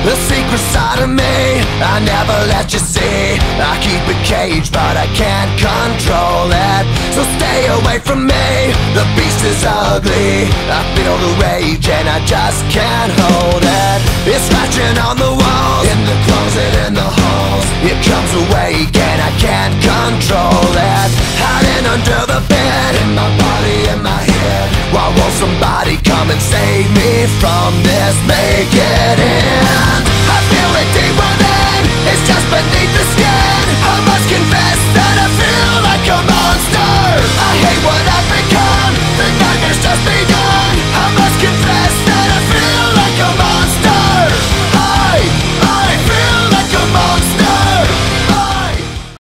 The secret side of me I never let you see. I keep it caged but I can't control it. So stay away from me, the beast is ugly. I feel the rage and I just can't hold it. It's scratching on the walls, in the closet, in the halls. It comes awake and I can't control it. Hiding under the bed, in my body, in my head. Why won't somebody come and save me from this? Make it end.